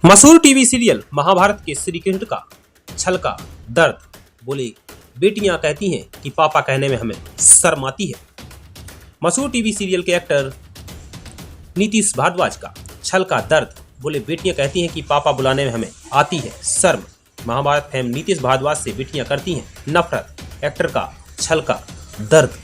मशहूर TV serial Mahabharat के श्री कृष्ण का छल का दर्द बोले बेटियां कहती हैं कि पापा कहने में हमें शर्म आती है। मशहूर टीवी सीरियल के एक्टर नीतीश भारद्वाज का छल का दर्द बोले बेटियां कहती हैं कि पापा बुलाने में हमें आती है शर्म। महाभारत फेम नीतीश भारद्वाज से बेटियां करती हैं नफरत। एक्टर का छल का दर्द।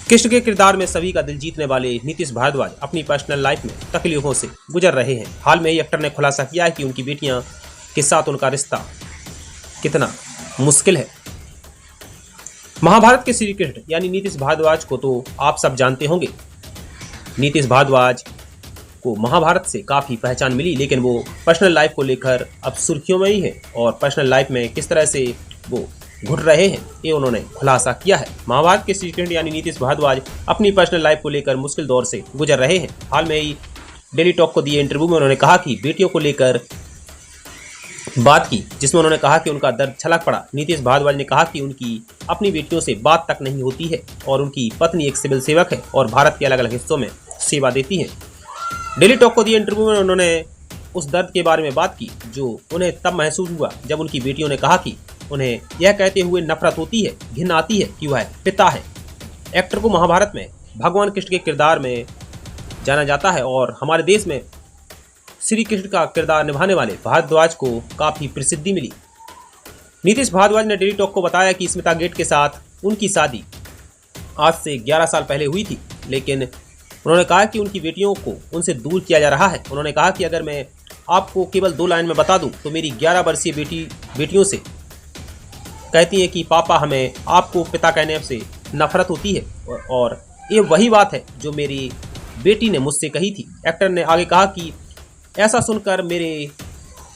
कृष्ण के किरदार में सभी का दिल जीतने वाले नीतीश भारद्वाज अपनी पर्सनल लाइफ में तकलीफों से गुजर रहे हैं। हाल में ही एक्टर ने खुलासा किया है कि उनकी बेटियां के साथ उनका रिश्ता कितना मुश्किल है। महाभारत के श्री कृष्ण यानी नीतीश भारद्वाज को तो आप सब जानते होंगे। नीतीश भारद्वाज को महाभारत से काफ़ी पहचान मिली, लेकिन वो पर्सनल लाइफ को लेकर अब सुर्खियों में ही है और पर्सनल लाइफ में किस तरह से वो घुट रहे हैं ये उन्होंने खुलासा किया है। महाभारत के श्री कृष्ण यानी नीतीश भारद्वाज अपनी पर्सनल लाइफ को लेकर मुश्किल दौर से गुजर रहे हैं। हाल में ही डेली टॉक को दिए इंटरव्यू में उन्होंने कहा कि बेटियों को लेकर बात की, जिसमें उन्होंने कहा कि उनका दर्द छलक पड़ा। नीतीश भारद्वाज ने कहा कि उनकी अपनी बेटियों से बात तक नहीं होती है और उनकी पत्नी एक सिविल सेवक है और भारत के अलग अलग हिस्सों में सेवा देती है। डेली टॉक को दिए इंटरव्यू में उन्होंने उस दर्द के बारे में बात की जो उन्हें तब महसूस हुआ जब उनकी बेटियों ने कहा कि उन्हें यह कहते हुए नफरत होती है, घिन आती है कि वह पिता है। एक्टर को महाभारत में भगवान कृष्ण के किरदार में जाना जाता है और हमारे देश में श्री कृष्ण का किरदार निभाने वाले भारद्वाज को काफ़ी प्रसिद्धि मिली। नीतीश भारद्वाज ने डेली टॉक को बताया कि स्मिता गेट के साथ उनकी शादी आज से 11 साल पहले हुई थी, लेकिन उन्होंने कहा कि उनकी बेटियों को उनसे दूर किया जा रहा है। उन्होंने कहा कि अगर मैं आपको केवल 2 लाइन में बता दूं तो मेरी 11 वर्षीय बेटियों से कहती है कि पापा हमें आपको पिता कहने से नफरत होती है और ये वही बात है जो मेरी बेटी ने मुझसे कही थी। एक्टर ने आगे कहा कि ऐसा सुनकर मेरे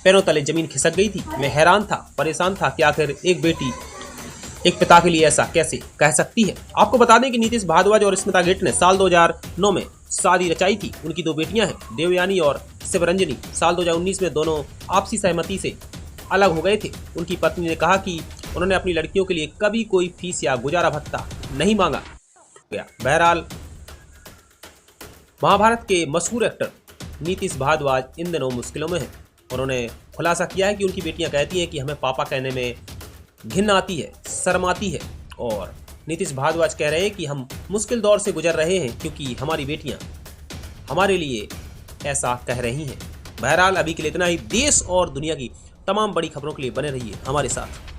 पैरों तले ज़मीन खिसक गई थी। मैं हैरान था, परेशान था कि आखिर एक बेटी एक पिता के लिए ऐसा कैसे कह सकती है। आपको बता दें कि नीतीश भारद्वाज और स्मिता गेट ने साल 2009 में शादी रचाई थी। उनकी 2 बेटियां हैं, देवयानी और शिवरंजनी। साल 2019 में दोनों आपसी सहमति से अलग हो गए थे। उनकी पत्नी ने कहा कि उन्होंने अपनी लड़कियों के लिए कभी कोई फीस या गुजारा भत्ता नहीं मांगा गया। बहरहाल महाभारत के मशहूर एक्टर नीतीश भारद्वाज इन दिनों मुश्किलों में हैं। उन्होंने खुलासा किया है कि उनकी बेटियां कहती हैं कि हमें पापा कहने में घिन आती है, शर्म आती है और नीतीश भारद्वाज कह रहे हैं कि हम मुश्किल दौर से गुजर रहे हैं क्योंकि हमारी बेटियां हमारे लिए ऐसा कह रही हैं। बहरहाल अभी के लिए इतना ही। देश और दुनिया की तमाम बड़ी खबरों के लिए बने रहिए हमारे साथ।